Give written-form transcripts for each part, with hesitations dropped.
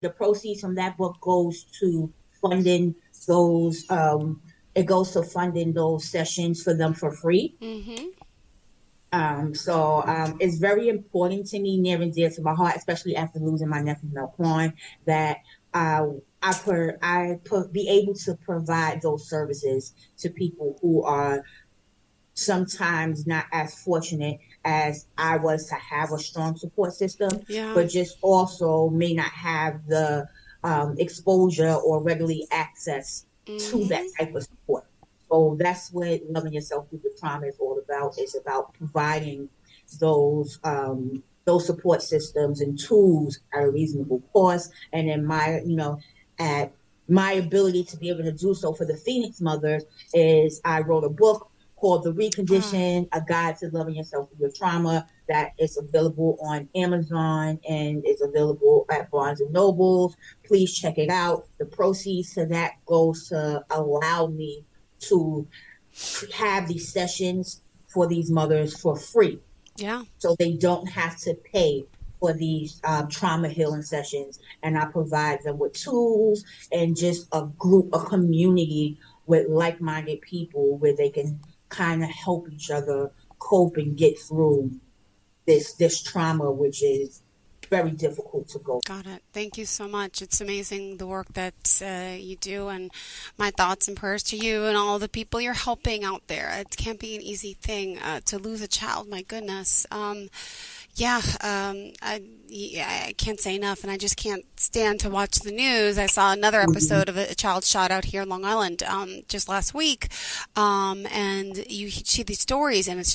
the proceeds from that book goes to funding those it goes to funding those sessions for them for free. Mm-hmm. It's very important to me, near and dear to my heart, especially after losing my nephew Melcorn, that uh, I be able to provide those services to people who are sometimes not as fortunate as I was to have a strong support system, Yeah. but just also may not have the exposure or regularly access to that Mm-hmm. type of support. So that's what loving yourself through the trauma is all about. Is about providing those support systems and tools at a reasonable cost. And then at my ability to be able to do so for the Phoenix mothers is I wrote a book called The Ah, Recondition, A Guide to Loving Yourself Through Your Trauma, that is available on Amazon and is available at Barnes and Nobles. Please check it out. The proceeds to that goes to allow me to have these sessions for these mothers for free. yeah. So they don't have to pay for these trauma healing sessions. And I provide them with tools and just a group, a community with like minded people where they can kind of help each other cope and get through this trauma, which is very difficult to go. Got it. Thank you so much. It's amazing the work that you do, and my thoughts and prayers to you and all the people you're helping out there. It can't be an easy thing to lose a child. My goodness. Yeah, I can't say enough, and I just can't stand to watch the news. I saw another Mhm. episode of a child shot out here in Long Island just last week, and you see these stories, and it's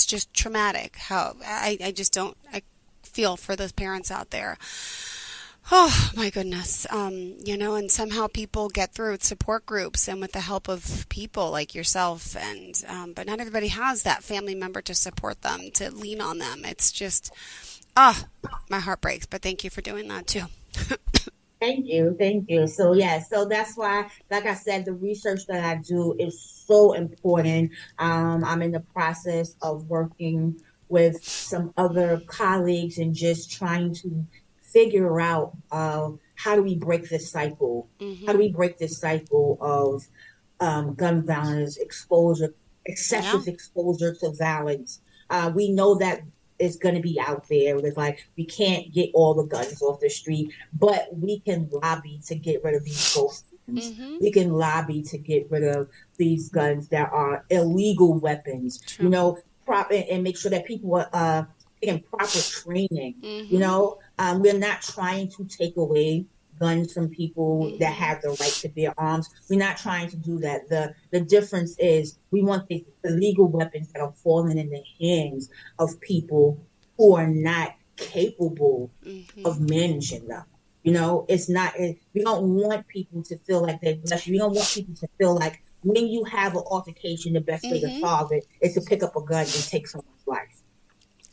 just traumatic. How I just don't I feel for those parents out there. Oh my goodness. And somehow people get through with support groups and with the help of people like yourself, and but not everybody has that family member to support them, to lean on them. It's just, ah, my heart breaks. But thank you for doing that too. Thank you. Thank you. So, yeah, so that's why, like I said, the research that I do is so important. I'm in the process of working with some other colleagues and just trying to figure out how do we break this cycle? How do Hmm. we break this cycle of gun violence, exposure, Yeah. excessive exposure to violence? We know that it's going to be out there. It's like we can't get all the guns off the street, but we can lobby to get rid of these ghost guns. Hmm. We can lobby to get rid of these guns that are illegal weapons. True. And make sure that people are getting proper training. Hmm. We're not trying to take away guns from people that Hmm. have the right to bear arms. We're not trying to do that. The difference is we want the illegal weapons that are falling in the hands of people who are not capable Hmm. of managing them. It's not. We don't want people to feel like they're blessed. We don't want people to feel like when you have an altercation, the best way to Hmm. solve it is to pick up a gun and take someone's life.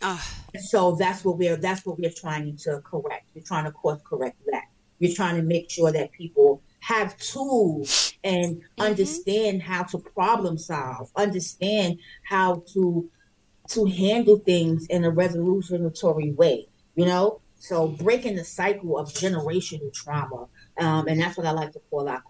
Ah. So that's what we're trying to correct. We're trying to course correct that. We're trying to make sure that people have tools and Hmm. understand how to problem solve, understand how to handle things in a resolutionary way. So breaking the cycle of generational trauma, and that's what I like to call our